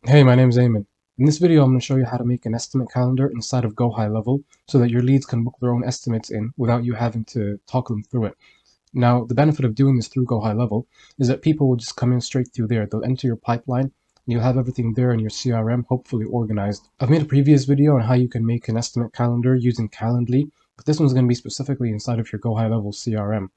Hey, my name's Eamon. In this video, I'm going to show you how to make an estimate calendar inside of GoHighLevel so that your leads can book their own estimates in without you having to talk them through it. Now, the benefit of doing this through GoHighLevel is that people will just come in straight through there. They'll enter your pipeline and you'll have everything there in your CRM, hopefully organized. I've made a previous video on how you can make an estimate calendar using Calendly, but this one's going to be specifically inside of your GoHighLevel CRM.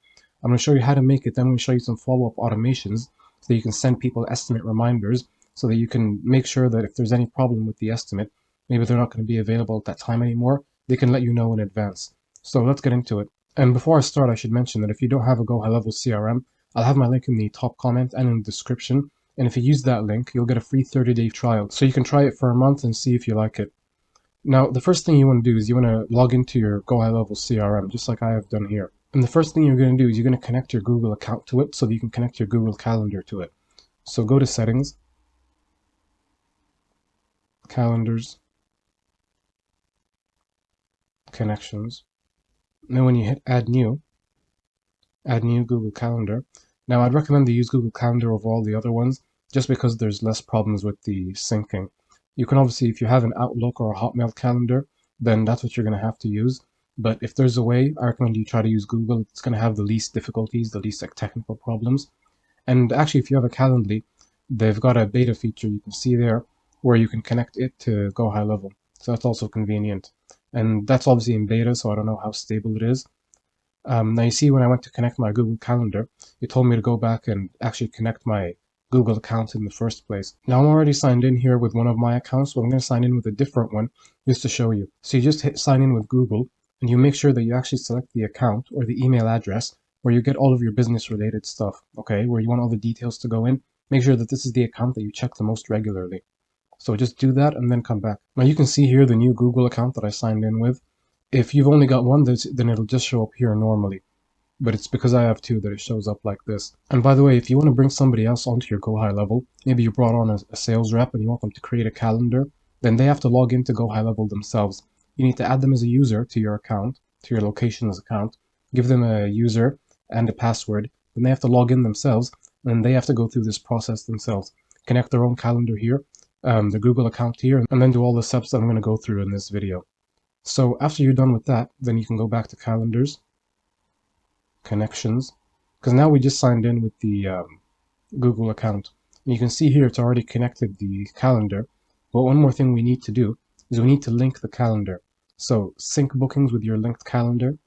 I'm going to show you how to make it, then I'm going to show you some follow-up automations so you can send people estimate reminders so that you can make sure that if there's any problem with the estimate, maybe they're not going to be available at that time anymore, they can let you know in advance. So let's get into it. And before I start, I should mention that if you don't have a GoHighLevel CRM, I'll have my link in the top comment and in the description. And if you use that link, you'll get a free 30-day trial. So you can try it for a month and see if you like it. Now, the first thing you want to do is you want to log into your GoHighLevel CRM, just like I have done here. And the first thing you're going to do is you're going to connect your Google account to it so that you can connect your Google Calendar to it. So go to Settings, Calendars, Connections. And then when you hit Add New Google Calendar. Now, I'd recommend to use Google Calendar over all the other ones just because there's less problems with the syncing. You can obviously, if you have an Outlook or a Hotmail calendar, then that's what you're going to have to use. But if there's a way, I recommend you try to use Google. It's going to have the least difficulties, the least technical problems. And actually, if you have a Calendly, they've got a beta feature you can see there where you can connect it to GoHighLevel. So that's also convenient. And that's obviously in beta, so I don't know how stable it is. Now you see when I went to connect my Google Calendar, it told me to go back and actually connect my Google account in the first place. Now I'm already signed in here with one of my accounts, but I'm going to sign in with a different one just to show you. So you just hit sign in with Google and you make sure that you actually select the account or the email address where you get all of your business related stuff, okay, where you want all the details to go in. Make sure that this is the account that you check the most regularly. So just do that and then come back. Now you can see here the new Google account that I signed in with. If you've only got one, then it'll just show up here normally. But it's because I have two that it shows up like this. And by the way, if you want to bring somebody else onto your GoHighLevel, maybe you brought on a sales rep and you want them to create a calendar, then they have to log into GoHighLevel themselves. You need to add them as a user to your account, to your locations account, give them a user and a password, then they have to log in themselves, and they have to go through this process themselves. Connect their own calendar here, the Google account here, and then do all the steps that I'm going to go through in this video. So after you're done with that, then you can go back to Calendars, Connections, because now we just signed in with the Google account. And you can see here it's already connected the calendar, but one more thing we need to do is we need to link the calendar. So sync bookings with your linked calendar,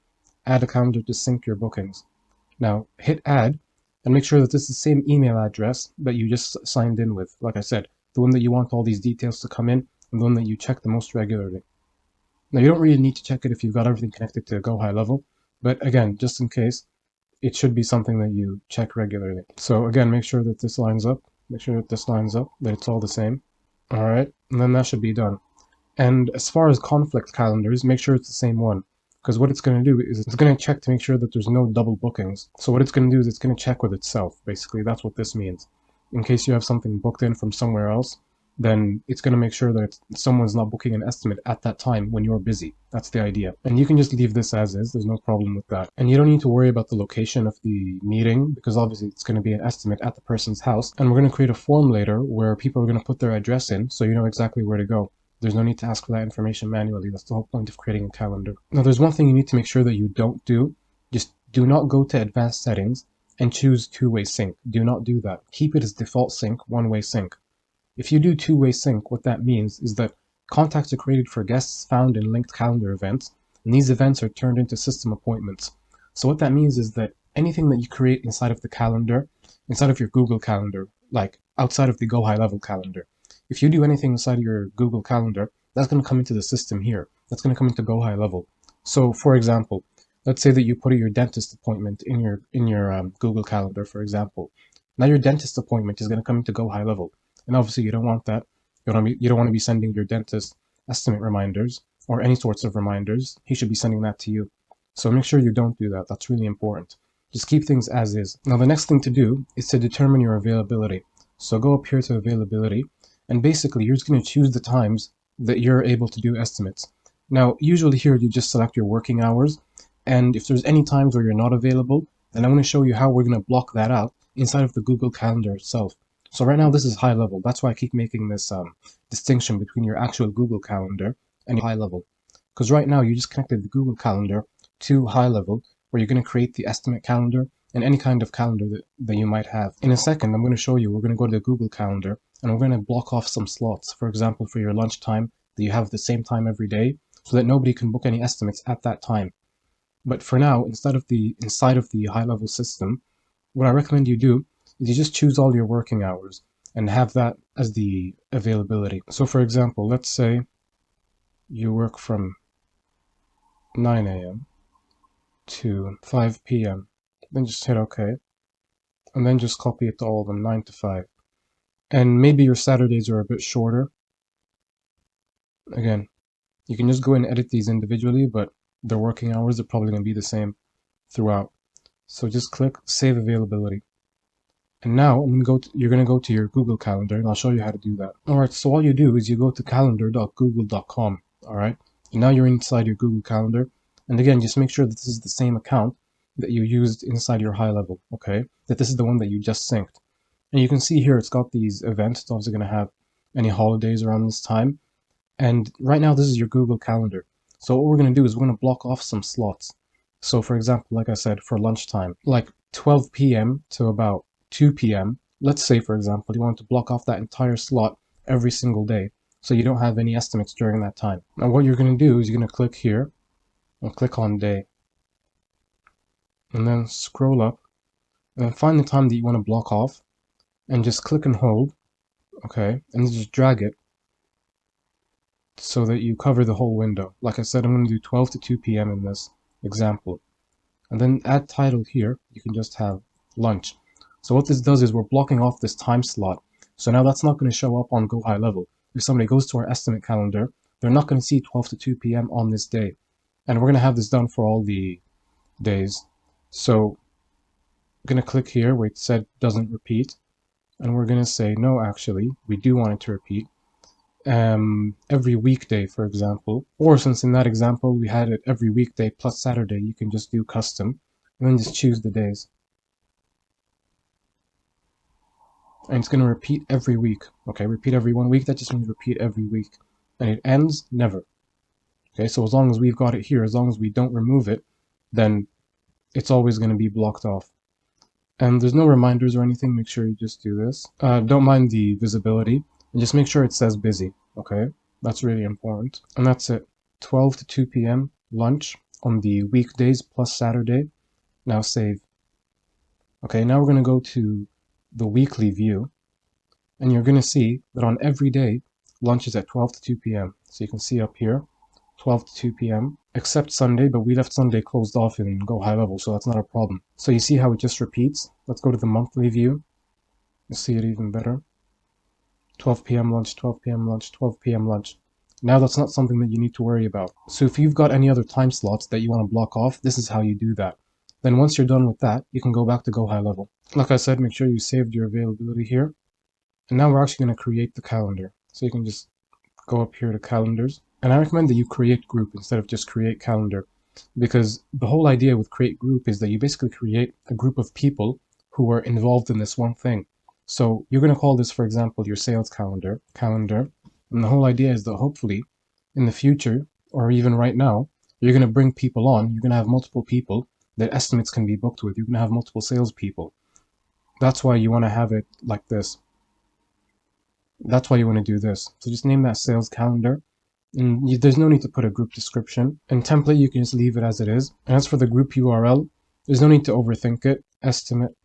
add a calendar to sync your bookings. Now hit add and make sure that this is the same email address that you just signed in with. Like I said, the one that you want all these details to come in and the one that you check the most regularly. Now, you don't really need to check it if you've got everything connected to GoHighLevel, but again, just in case, it should be something that you check regularly. So again, make sure that this lines up, that it's all the same. All right, and then that should be done. And as far as conflict calendars, make sure it's the same one, because what it's going to do is it's going to check to make sure that there's no double bookings. So what it's going to do is it's going to check with itself, basically. That's what this means. In case you have something booked in from somewhere else, then it's going to make sure that someone's not booking an estimate at that time when you're busy. That's the idea. And you can just leave this as is. There's no problem with that. And you don't need to worry about the location of the meeting because obviously it's going to be an estimate at the person's house. And we're going to create a form later where people are going to put their address in so you know exactly where to go. There's no need to ask for that information manually. That's the whole point of creating a calendar. Now, there's one thing you need to make sure that you don't do. Just do not go to advanced settings and choose two-way sync. Do not do that. Keep it as default sync, one-way sync. If you do two-way sync, what that means is that contacts are created for guests found in linked calendar events, and these events are turned into system appointments. So what that means is that anything that you create inside of the calendar, inside of your Google Calendar, like outside of the GoHighLevel calendar, if you do anything inside of your Google Calendar, that's going to come into the system here. That's going to come into GoHighLevel. So for example, let's say that you put your dentist appointment in your Google Calendar, for example. Now your dentist appointment is going to come into GoHighLevel. And obviously you don't want that. You don't want to be sending your dentist estimate reminders or any sorts of reminders. He should be sending that to you. So make sure you don't do that. That's really important. Just keep things as is. Now the next thing to do is to determine your availability. So go up here to availability, and basically you're just going to choose the times that you're able to do estimates. Now usually here you just select your working hours, and if there's any times where you're not available, then I'm going to show you how we're going to block that out inside of the Google Calendar itself. So right now this is high level. That's why I keep making this distinction between your actual Google Calendar and your high level. Because right now you just connected the Google Calendar to high level, where you're going to create the estimate calendar and any kind of calendar that you might have. In a second, I'm going to show you, we're going to go to the Google Calendar and we're going to block off some slots. For example, for your lunchtime, that you have the same time every day, so that nobody can book any estimates at that time. But for now, inside of the high level system, what I recommend you do is you just choose all your working hours and have that as the availability. So for example, let's say you work from 9 a.m. to 5 p.m. Then just hit OK. And then just copy it to all of them, 9 to 5. And maybe your Saturdays are a bit shorter. Again, you can just go and edit these individually, but their working hours are probably going to be the same throughout. So just click Save Availability. And now you're going to go to your Google Calendar, and I'll show you how to do that. Alright, so all you do is you go to calendar.google.com. Alright, and now you're inside your Google Calendar. And again, just make sure that this is the same account that you used inside your high level, okay? That this is the one that you just synced. And you can see here it's got these events. It's obviously going to have any holidays around this time. And right now this is your Google Calendar. So what we're going to do is we're going to block off some slots. So for example, like I said, for lunchtime, like 12 p.m. to about 2 p.m. Let's say, for example, you want to block off that entire slot every single day, so you don't have any estimates during that time. Now what you're going to do is you're going to click here and click on day, and then scroll up and then find the time that you want to block off and just click and hold, okay, and just drag it so that you cover the whole window. Like I said, I'm going to do 12 to 2 p.m. in this example. And then add title here, you can just have lunch. So what this does is we're blocking off this time slot. So now that's not going to show up on GoHighLevel. If somebody goes to our estimate calendar, they're not going to see 12 to 2 p.m. on this day. And we're going to have this done for all the days. So I'm going to click here where it said doesn't repeat. And we're going to say, no, actually, we do want it to repeat. Every weekday, for example. Or since in that example we had it every weekday plus Saturday, you can just do custom and then just choose the days. And it's going to repeat every week. Okay, repeat every 1 week, that just means repeat every week. And it ends never. Okay, so as long as we've got it here, as long as we don't remove it, then it's always going to be blocked off. And there's no reminders or anything, make sure you just do this. Don't mind the visibility, and just make sure it says busy, okay? That's really important. And that's it. 12 to 2 p.m. lunch on the weekdays plus Saturday. Now save. Okay, now we're going to go to the weekly view, and you're going to see that on every day, lunch is at 12 to 2 p.m. So you can see up here, 12 to 2 p.m. except Sunday, but we left Sunday closed off in GoHighLevel, so that's not a problem. So you see how it just repeats? Let's go to the monthly view. You see it even better. 12 p.m. lunch, 12 p.m. lunch, 12 p.m. lunch. Now that's not something that you need to worry about. So if you've got any other time slots that you want to block off, this is how you do that. Then once you're done with that, you can go back to GoHighLevel. Like I said, make sure you saved your availability here. And now we're actually going to create the calendar. So you can just go up here to calendars. And I recommend that you create group instead of just create calendar, because the whole idea with create group is that you basically create a group of people who are involved in this one thing. So you're going to call this, for example, your sales calendar. And the whole idea is that hopefully in the future, or even right now, you're going to bring people on. You're going to have multiple people that estimates can be booked with. You're going to have multiple salespeople. That's why you want to have it like this. That's why you want to do this. So just name that sales calendar. And there's no need to put a group description. And template, you can just leave it as it is. And as for the group URL, there's no need to overthink it. Estimate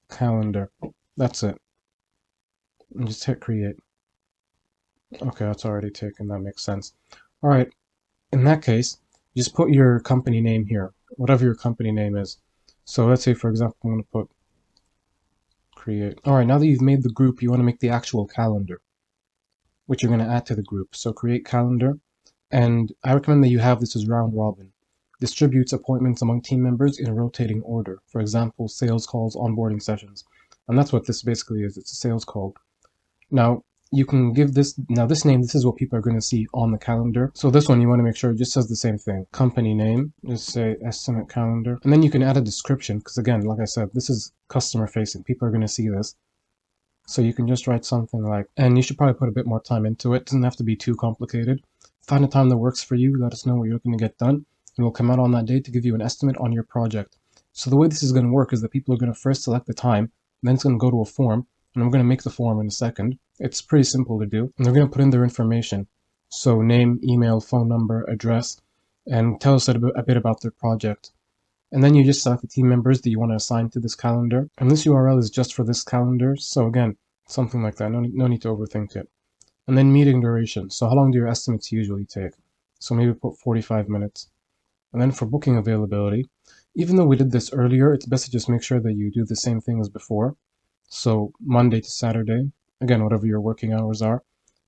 calendar. That's it. And just hit create. Okay, that's already taken. That makes sense. All right. In that case, just put your company name here, whatever your company name is. So let's say, for example, I'm going to put create. All right, now that you've made the group, you want to make the actual calendar, which you're going to add to the group. So create calendar. And I recommend that you have this as round robin. Distributes appointments among team members in a rotating order. For example, sales calls, onboarding sessions. And that's what this basically is. It's a sales call. Now, you can give this name, this is what people are going to see on the calendar. So this one, you want to make sure it just says the same thing. Company name, just say estimate calendar. And then you can add a description, because again, like I said, this is customer facing. People are going to see this. So you can just write something like, and you should probably put a bit more time into it. It doesn't have to be too complicated. Find a time that works for you. Let us know what you're looking to get done. And we'll come out on that day to give you an estimate on your project. So the way this is going to work is that people are going to first select the time, then it's going to go to a form, and I'm going to make the form in a second. It's pretty simple to do. And they're going to put in their information. So name, email, phone number, address, and tell us a bit about their project. And then you just select the team members that you want to assign to this calendar. And this URL is just for this calendar. So again, something like that. No need to overthink it. And then meeting duration. So how long do your estimates usually take? So maybe put 45 minutes. And then for booking availability, even though we did this earlier, it's best to just make sure that you do the same thing as before. So Monday to Saturday, again, whatever your working hours are.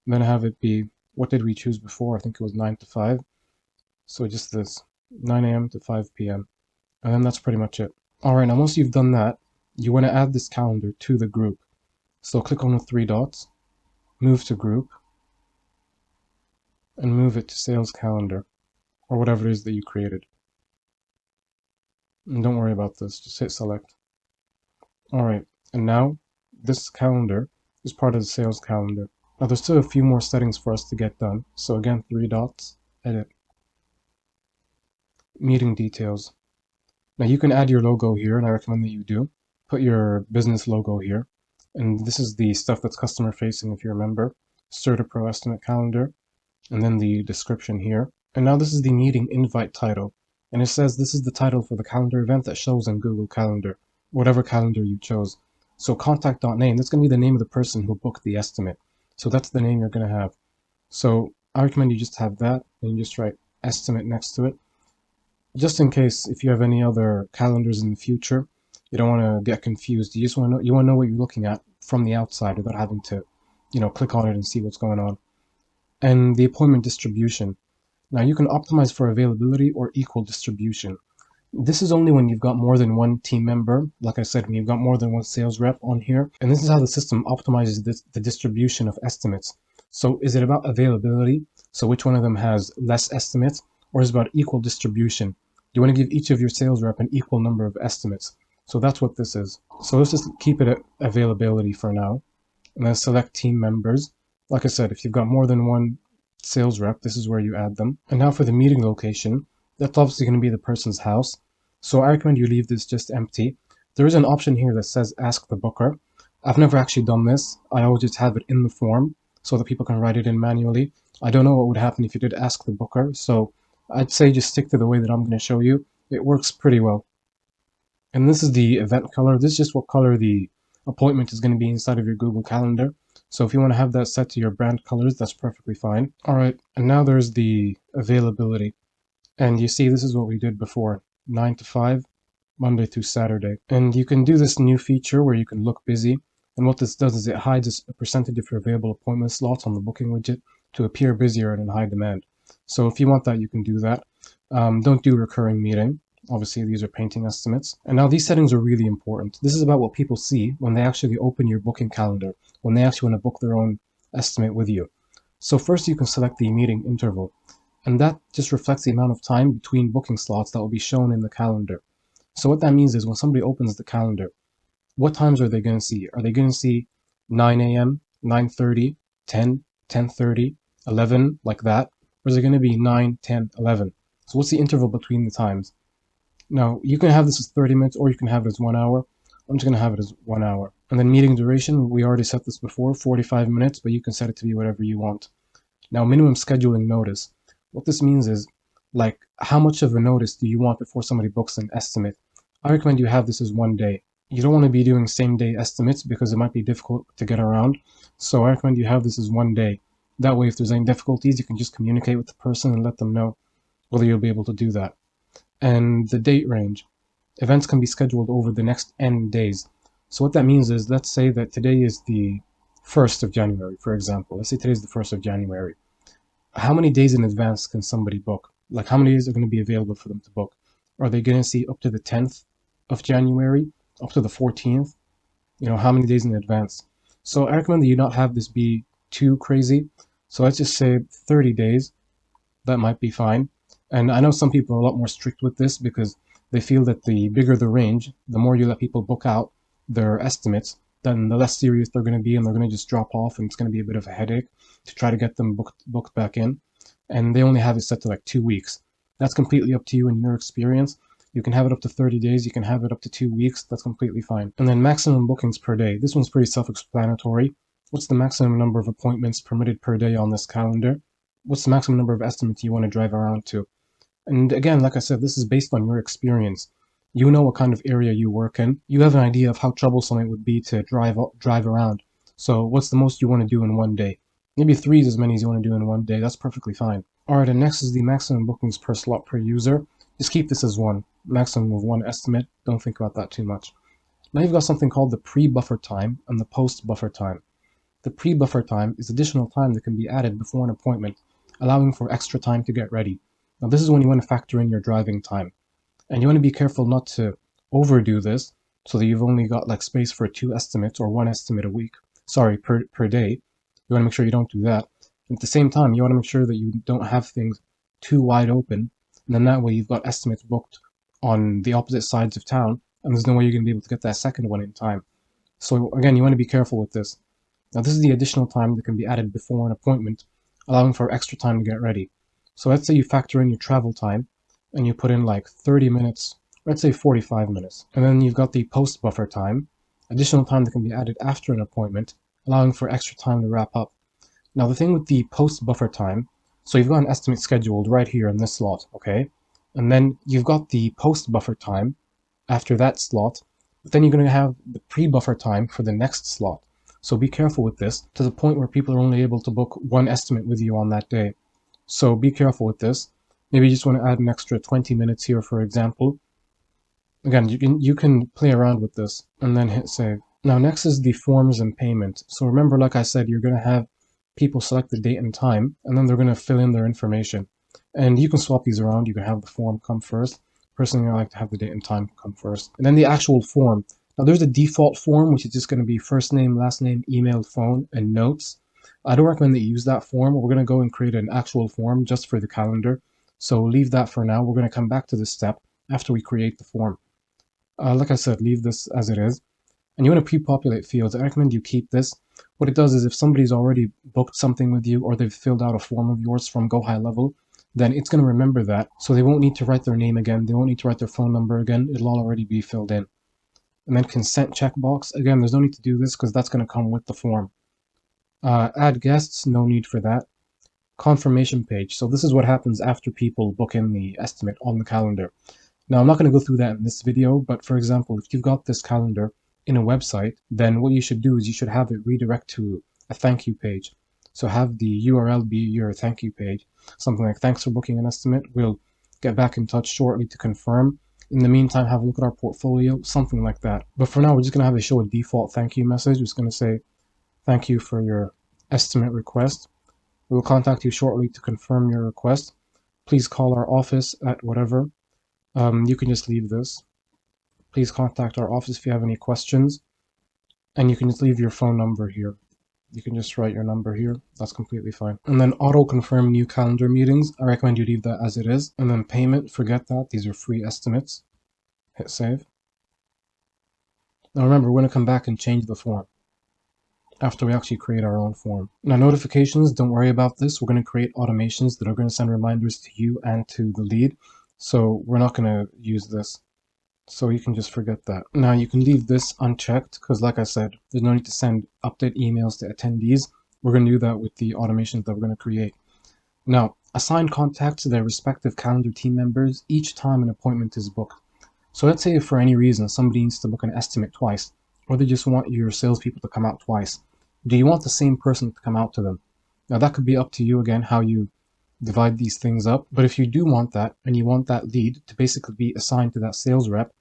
And then have it be, what did we choose before? I think it was 9 to 5. So just this, 9 a.m. to 5 p.m. And then that's pretty much it. All right, now once you've done that, you want to add this calendar to the group. So click on the three dots, move to group, and move it to sales calendar, or whatever it is that you created. And don't worry about this, just hit select. All right, and now this calendar is part of the sales calendar. Now there's still a few more settings for us to get done. So again, three dots, edit, meeting details. Now you can add your logo here, and I recommend that you do. Put your business logo here. And this is the stuff that's customer facing, if you remember. CertaPro estimate calendar, and then the description here. And now this is the meeting invite title. And it says this is the title for the calendar event that shows in Google Calendar, whatever calendar you chose. So contact.name, that's going to be the name of the person who booked the estimate. So that's the name you're going to have. So I recommend you just have that, and you just write estimate next to it. Just in case if you have any other calendars in the future, you don't want to get confused. You just want to know what you're looking at from the outside without having to, click on it and see what's going on. And the appointment distribution. Now you can optimize for availability or equal distribution. This is only when you've got more than one team member. Like I said, when you've got more than one sales rep on here. And this is how the system optimizes the distribution of estimates. So is it about availability? So which one of them has less estimates? Or is it about equal distribution? You want to give each of your sales rep an equal number of estimates. So that's what this is. So let's just keep it at availability for now. And then select team members. Like I said, if you've got more than one sales rep, this is where you add them. And now for the meeting location, that's obviously going to be the person's house. So I recommend you leave this just empty. There is an option here that says ask the booker. I've never actually done this. I always just have it in the form so that people can write it in manually. I don't know what would happen if you did ask the booker. So I'd say just stick to the way that I'm going to show you. It works pretty well. And this is the event color. This is just what color the appointment is going to be inside of your Google Calendar. So if you want to have that set to your brand colors, that's perfectly fine. All right, and now there's the availability. And you see, this is what we did before, 9 to 5, Monday through Saturday. And you can do this new feature where you can look busy. And what this does is it hides a percentage of your available appointment slots on the booking widget to appear busier and in high demand. So if you want that, you can do that. Don't do recurring meeting. Obviously, these are painting estimates. And now these settings are really important. This is about what people see when they actually open your booking calendar, when they actually want to book their own estimate with you. So first you can select the meeting interval, and that just reflects the amount of time between booking slots that will be shown in the calendar. So what that means is when somebody opens the calendar, what times are they going to see? Are they going to see 9 a.m., 9:30, 10, 10:30, 11, like that? Or is it going to be 9, 10, 11? So what's the interval between the times? Now, you can have this as 30 minutes or you can have it as 1 hour. I'm just going to have it as 1 hour. And then meeting duration, we already set this before, 45 minutes, but you can set it to be whatever you want. Now, minimum scheduling notice. What this means is, like, how much of a notice do you want before somebody books an estimate? I recommend you have this as 1 day. You don't want to be doing same day estimates because it might be difficult to get around. So I recommend you have this as 1 day. That way, if there's any difficulties, you can just communicate with the person and let them know whether you'll be able to do that. And the date range. Events can be scheduled over the next N days. So what that means is, let's say that today is the 1st of January, for example. Let's say today's the 1st of January. How many days in advance can somebody book? Like, how many days are going to be available for them to book? Are they going to see up to the 10th of January, up to the 14th? How many days in advance? So I recommend that you not have this be too crazy. So let's just say 30 days. That might be fine. And I know some people are a lot more strict with this because they feel that the bigger the range, the more you let people book out their estimates, then the less serious they're going to be, and they're going to just drop off, and it's going to be a bit of a headache to try to get them booked back in. And they only have it set to like 2 weeks. That's completely up to you and your experience. You can have it up to 30 days, you can have it up to 2 weeks, that's completely fine. And then maximum bookings per day. This one's pretty self-explanatory. What's the maximum number of appointments permitted per day on this calendar? What's the maximum number of estimates you want to drive around to? And again, like I said, this is based on your experience. You know what kind of area you work in. You have an idea of how troublesome it would be to drive around. So what's the most you want to do in one day? Maybe 3 is as many as you want to do in one day. That's perfectly fine. Alright, and next is the maximum bookings per slot per user. Just keep this as 1. Maximum of 1 estimate. Don't think about that too much. Now you've got something called the pre-buffer time and the post-buffer time. The pre-buffer time is additional time that can be added before an appointment, allowing for extra time to get ready. Now this is when you want to factor in your driving time. And you want to be careful not to overdo this so that you've only got like space for 2 estimates or 1 estimate a week. Sorry, per day. You want to make sure you don't do that. And at the same time, you want to make sure that you don't have things too wide open. And then that way you've got estimates booked on the opposite sides of town, and there's no way you're going to be able to get that second one in time. So again, you want to be careful with this. Now this is the additional time that can be added before an appointment, allowing for extra time to get ready. So let's say you factor in your travel time, and you put in like 30 minutes, let's say 45 minutes. And then you've got the post buffer time, additional time that can be added after an appointment, allowing for extra time to wrap up. Now the thing with the post buffer time, so you've got an estimate scheduled right here in this slot, okay? And then you've got the post buffer time after that slot, but then you're going to have the pre-buffer time for the next slot. So be careful with this to the point where people are only able to book 1 estimate with you on that day. So be careful with this. Maybe you just want to add an extra 20 minutes here, for example. Again, you can play around with this and then hit save. Now next is the forms and payment. So remember, like I said, you're going to have people select the date and time, and then they're going to fill in their information. And you can swap these around. You can have the form come first. Personally, I like to have the date and time come first. And then the actual form. Now there's a default form, which is just going to be first name, last name, email, phone, and notes. I don't recommend that you use that form. We're going to go and create an actual form just for the calendar. So leave that for now. We're going to come back to this step after we create the form. Like I said, leave this as it is. And you want to pre-populate fields. I recommend you keep this. What it does is if somebody's already booked something with you or they've filled out a form of yours from GoHighLevel, then it's going to remember that. So they won't need to write their name again. They won't need to write their phone number again. It'll already be filled in. And then consent checkbox. Again, there's no need to do this because that's going to come with the form. Add guests, no need for that. Confirmation page. So this is what happens after people book in the estimate on the calendar. Now, I'm not going to go through that in this video, but for example, if you've got this calendar in a website, then what you should do is you should have it redirect to a thank you page. So have the URL be your thank you page. Something like, thanks for booking an estimate. We'll get back in touch shortly to confirm. In the meantime, have a look at our portfolio, something like that. But for now, we're just going to have it show a default thank you message. It's going to say, thank you for your estimate request. We will contact you shortly to confirm your request. Please call our office at whatever. You can just leave this. Please contact our office if you have any questions. And you can just leave your phone number here. You can just write your number here. That's completely fine. And then auto confirm new calendar meetings. I recommend you leave that as it is. And then payment, forget that. These are free estimates. Hit save. Now remember, we're going to come back and change the form after we actually create our own form. Now notifications, don't worry about this. We're going to create automations that are going to send reminders to you and to the lead. So we're not going to use this. So you can just forget that. Now you can leave this unchecked because like I said, there's no need to send update emails to attendees. We're going to do that with the automations that we're going to create. Now, assign contacts to their respective calendar team members each time an appointment is booked. So let's say if for any reason somebody needs to book an estimate twice, or they just want your salespeople to come out twice. Do you want the same person to come out to them? Now that could be up to you again, how you divide these things up. But if you do want that, and you want that lead to basically be assigned to that sales rep,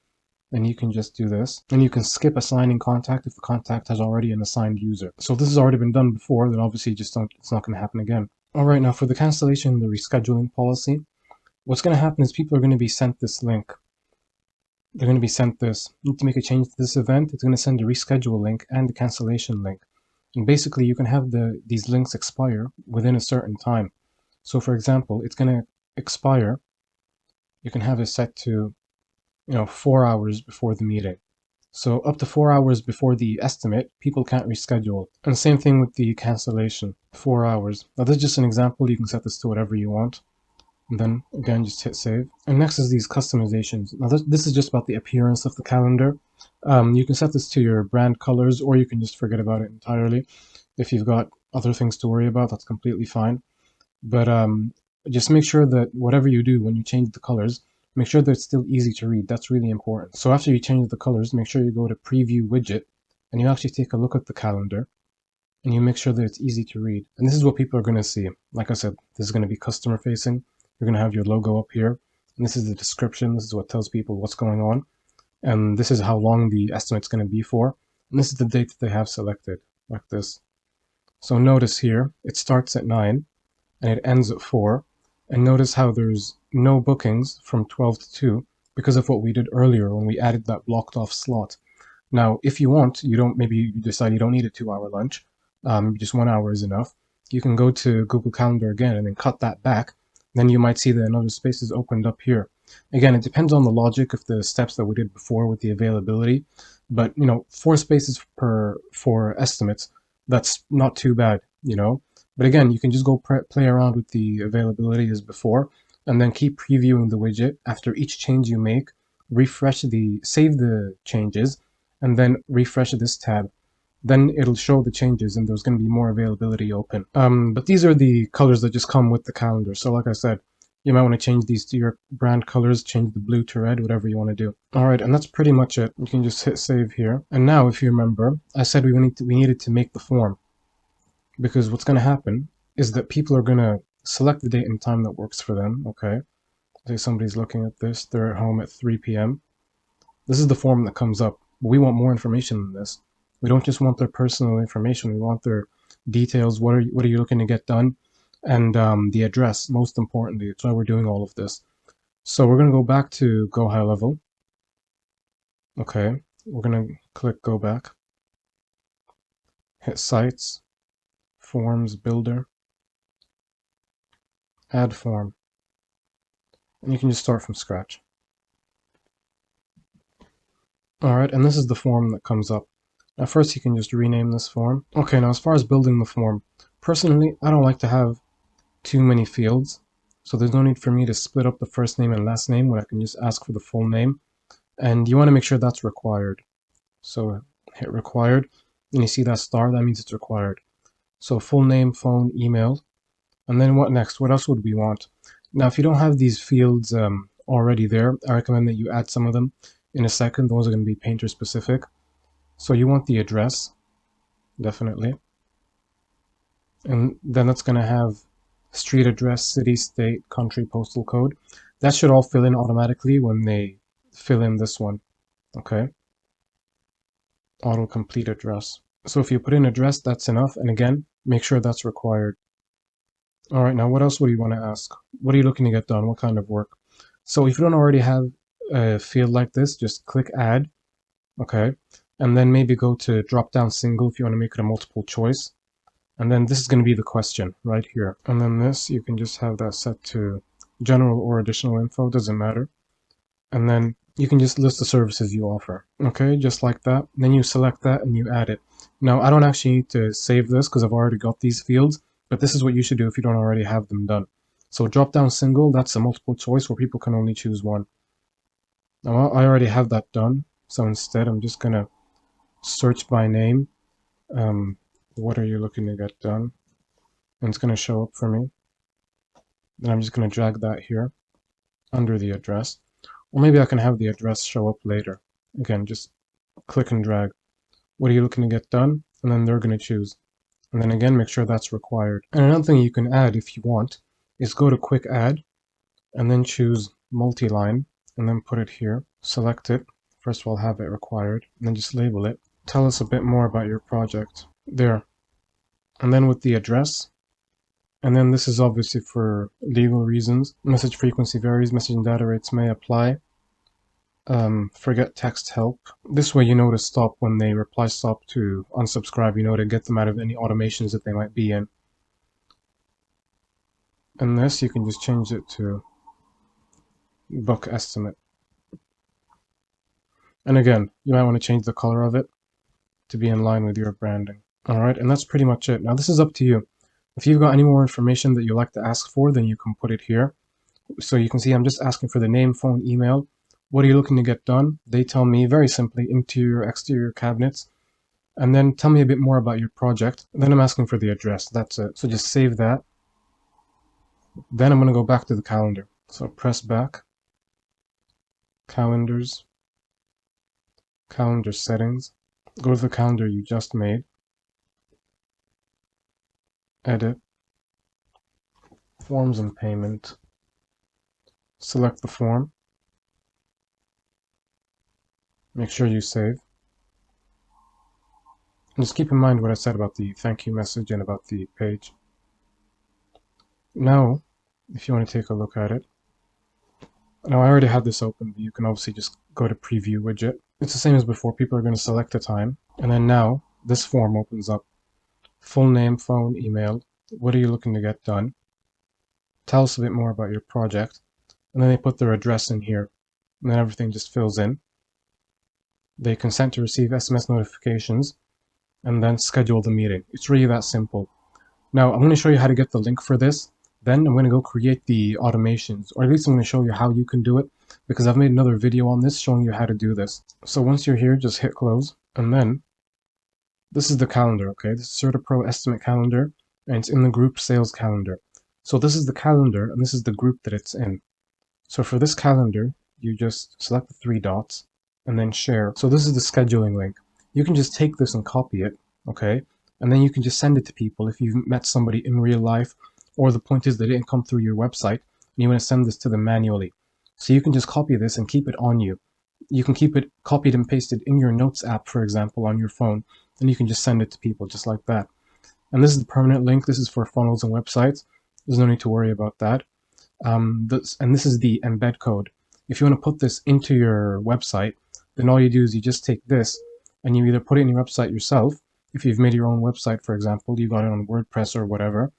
then you can just do this. And you can skip assigning contact if the contact has already an assigned user. So if this has already been done before, then obviously it's not going to happen again. All right, now for the cancellation and the rescheduling policy, what's going to happen is people are going to be sent this link. They're going to be sent this. You need to make a change to this event. It's going to send a reschedule link and the cancellation link. And basically you can have these links expire within a certain time. So for example, it's going to expire. You can have it set to 4 hours before the meeting. So up to 4 hours before the estimate, people can't reschedule. And same thing with the cancellation, 4 hours. Now this is just an example. You can set this to whatever you want. And then again, just hit save. And next is these customizations. Now this is just about the appearance of the calendar. You can set this to your brand colors, or you can just forget about it entirely. If you've got other things to worry about, that's completely fine. But just make sure that whatever you do when you change the colors, make sure that it's still easy to read. That's really important. So after you change the colors, make sure you go to preview widget and you actually take a look at the calendar and you make sure that it's easy to read. And this is what people are going to see. Like I said, this is going to be customer facing. You're going to have your logo up here. And this is the description. This is what tells people what's going on. And this is how long the estimate's going to be for. And this is the date that they have selected, like this. So notice here, it starts at 9 and it ends at 4. And notice how there's no bookings from 12 to 2 because of what we did earlier when we added that blocked off slot. Now, if you want, maybe you decide you don't need a 2 hour lunch, just 1 hour is enough. You can go to Google Calendar again and then cut that back. Then you might see that another space is opened up here. Again, it depends on the logic of the steps that we did before with the availability. But, 4 spaces for estimates, that's not too bad. But again, you can just go play around with the availability as before, and then keep previewing the widget. After each change you make, save the changes, and then refresh this tab. Then it'll show the changes and there's going to be more availability open. But these are the colors that just come with the calendar. So like I said, you might want to change these to your brand colors, change the blue to red, whatever you want to do. All right, and that's pretty much it. You can just hit save here. And now, if you remember, I said we needed to make the form, because what's going to happen is that people are going to select the date and time that works for them. Okay, say somebody's looking at this, they're at home at 3 p.m. This is the form that comes up. But we want more information than this. We don't just want their personal information. We want their details. What are you looking to get done? And the address, most importantly. That's why we're doing all of this. So we're going to go back to GoHighLevel. Okay, we're going to click go back. Hit sites, forms, builder, add form. And you can just start from scratch. Alright, and this is the form that comes up. Now first you can just rename this form. Okay, now as far as building the form, personally I don't like to have too many fields, so there's no need for me to split up the first name and last name when I can just ask for the full name. And you want to make sure that's required. So hit required, and you see that star, that means it's required. So full name, phone, email, and then what next? What else would we want? Now if you don't have these fields already there, I recommend that you add some of them in a second. Those are going to be painter specific. So you want the address, definitely. And then that's going to have street address, city, state, country, postal code. That should all fill in automatically when they fill in this one. Okay. Autocomplete address. So if you put in address, that's enough. And again, make sure that's required. All right, now what else would you want to ask? What are you looking to get done? What kind of work? So if you don't already have a field like this, just click add. Okay. And then maybe go to drop down single if you want to make it a multiple choice. And then this is going to be the question right here. And then this, you can just have that set to general or additional info, doesn't matter. And then you can just list the services you offer. Okay, just like that. Then you select that and you add it. Now, I don't actually need to save this because I've already got these fields, but this is what you should do if you don't already have them done. So drop down single, that's a multiple choice where people can only choose one. Now, I already have that done. So instead, I'm just going to search by name. What are you looking to get done? And it's going to show up for me. Then I'm just going to drag that here under the address. Or maybe I can have the address show up later. Again, just click and drag. What are you looking to get done? And then they're going to choose. And then again, make sure that's required. And another thing you can add if you want is go to quick add and then choose multi-line and then put it here. Select it. First of all, have it required and then just label it. Tell us a bit more about your project. There. And then with the address, and then this is obviously for legal reasons. Message frequency varies, message and data rates may apply. Forget text help. This way you know to stop when they reply stop to unsubscribe, you know to get them out of any automations that they might be in. And this, you can just change it to book estimate. And again, you might want to change the color of it to be in line with your branding. All right, and that's pretty much it. Now this is up to you. If you've got any more information that you'd like to ask for, then you can put it here. So you can see I'm just asking for the name, phone, email. What are you looking to get done? They tell me very simply interior, exterior cabinets. And then tell me a bit more about your project. And then I'm asking for the address. That's it. So just save that. Then I'm going to go back to the calendar. So press back, calendars, calendar settings. Go to the calendar you just made. Edit, forms and payment. Select the form. Make sure you save. And just keep in mind what I said about the thank you message and about the page. Now, if you want to take a look at it, now I already had this open, but you can obviously just go to preview widget. It's the same as before. People are going to select a time. And then now this form opens up. Full name, phone, email. What are you looking to get done? Tell us a bit more about your project. And then they put their address in here. And then everything just fills in. They consent to receive SMS notifications and then schedule the meeting. It's really that simple. Now I'm going to show you how to get the link for this. Then I'm going to go create the automations, or at least I'm going to show you how you can do it, because I've made another video on this showing you how to do this. So once you're here, just hit close, and then this is the calendar, okay? This is CertaPro Estimate Calendar, and it's in the group Sales Calendar. So this is the calendar, and this is the group that it's in. So for this calendar, you just select the three dots, and then share. So this is the scheduling link. You can just take this and copy it, okay? And then you can just send it to people if you've met somebody in real life, or the point is they didn't come through your website, and you want to send this to them manually. So you can just copy this and keep it on you. You can keep it copied and pasted in your Notes app, for example, on your phone, and you can just send it to people just like that. And this is the permanent link. This is for funnels and websites. There's no need to worry about that. This is the embed code. If you want to put this into your website, then all you do is you just take this and you either put it in your website yourself. If you've made your own website, for example, you got it on WordPress or whatever,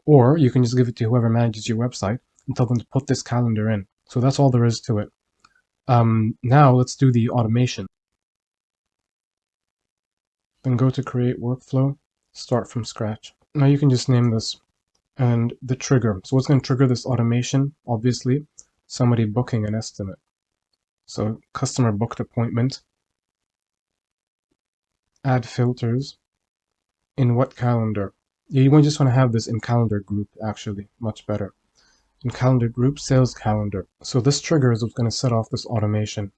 or you can just give it to whoever manages your website and tell them to put this calendar in. So that's all there is to it. Now let's do the automation. Then go to create workflow, start from scratch. Now you can just name this and the trigger. So what's going to trigger this automation? Obviously, somebody booking an estimate. So customer booked appointment. Add filters. In what calendar? You just want to have this in calendar group, actually, much better. In calendar group, sales calendar. So this trigger is what's going to set off this automation.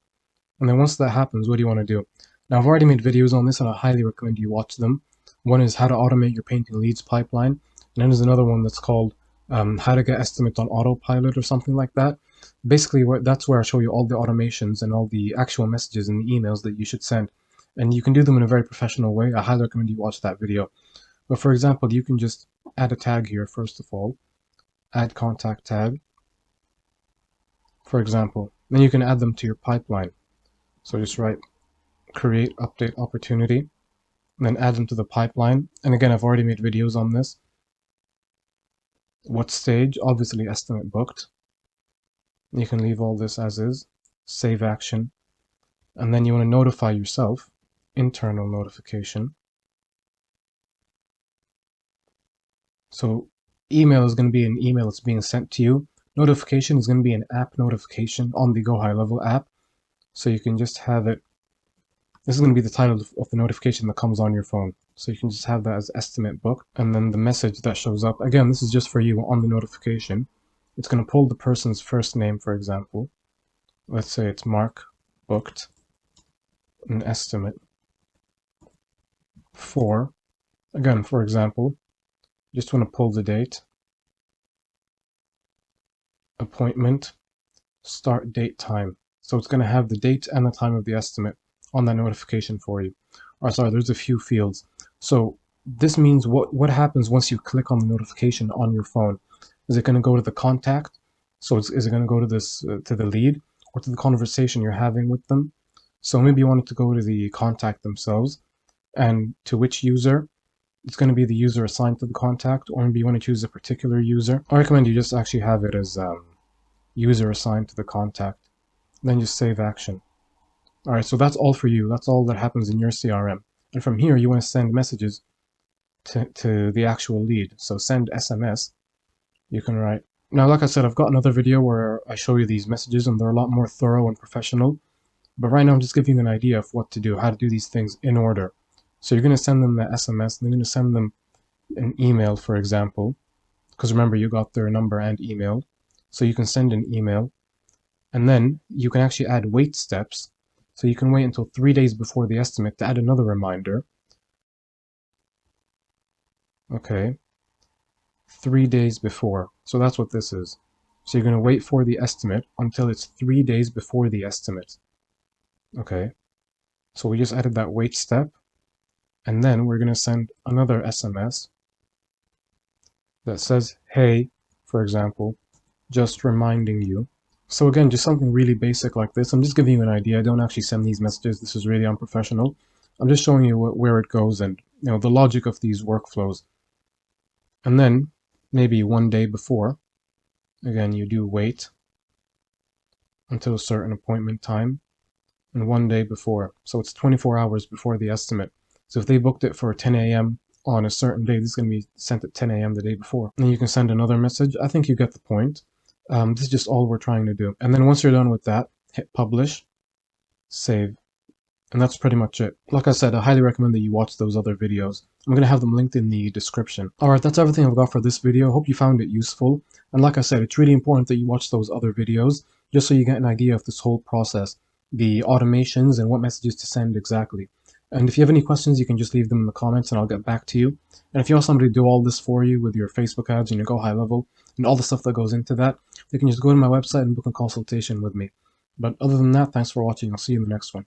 And then once that happens, what do you want to do? Now, I've already made videos on this, and I highly recommend you watch them. One is how to automate your painting leads pipeline. And then there's another one that's called how to get estimates on autopilot or something like that. Basically, that's where I show you all the automations and all the actual messages and the emails that you should send. And you can do them in a very professional way. I highly recommend you watch that video. But for example, you can just add a tag here, first of all. Add contact tag, for example. Then you can add them to your pipeline. So just write create update opportunity, and then add them to the pipeline. And again, I've already made videos on this. What stage? Obviously estimate booked. You can leave all this as is. Save action. And then you want to notify yourself. Internal notification. So email is going to be an email that's being sent to you. Notification is going to be an app notification on the GoHighLevel app. So you can just have it. This is going to be the title of the notification that comes on your phone. So you can just have that as estimate book. And then the message that shows up, again, this is just for you on the notification. It's going to pull the person's first name, for example. Let's say it's Mark, booked, an estimate for, again, for example, just want to pull the date, appointment, start date, time. So it's going to have the date and the time of the estimate on that notification for you. Or sorry, there's a few fields. So this means what happens once you click on the notification on your phone. Is it going to go to the contact? So is it going to go to this to the lead or to the conversation you're having with them? So maybe you want it to go to the contact themselves, and to which user. It's going to be the user assigned to the contact, or maybe you want to choose a particular user. I recommend you just actually have it as user assigned to the contact. Then just save action. All right, so that's all for you. That's all that happens in your CRM. And from here, you want to send messages to the actual lead. So send SMS. You can write. Now, like I said, I've got another video where I show you these messages and they're a lot more thorough and professional. But right now I'm just giving you an idea of what to do, how to do these things in order. So you're going to send them the SMS, and you're going to send them an email, for example, because remember you got their number and email. So you can send an email, and then you can actually add wait steps. So you can wait until 3 days before the estimate to add another reminder. Okay, 3 days before. So that's what this is. So you're going to wait for the estimate until it's 3 days before the estimate. Okay, so we just added that wait step, and then we're going to send another SMS that says, hey, for example, just reminding you. So again, just something really basic like this. I'm just giving you an idea. I don't actually send these messages. This is really unprofessional. I'm just showing you where it goes and the logic of these workflows. And then maybe 1 day before, again, you do wait until a certain appointment time, and 1 day before. So it's 24 hours before the estimate. So if they booked it for 10 a.m. on a certain day, this is going to be sent at 10 a.m. the day before. And you can send another message. I think you get the point. This is just all we're trying to do. And then once you're done with that, hit publish, save. And that's pretty much it. Like I said, I highly recommend that you watch those other videos. I'm going to have them linked in the description. Alright, that's everything I've got for this video. Hope you found it useful. And like I said, it's really important that you watch those other videos just so you get an idea of this whole process, the automations and what messages to send exactly. And if you have any questions, you can just leave them in the comments and I'll get back to you. And if you want somebody to do all this for you with your Facebook ads and your GoHighLevel and all the stuff that goes into that, you can just go to my website and book a consultation with me. But other than that, thanks for watching. I'll see you in the next one.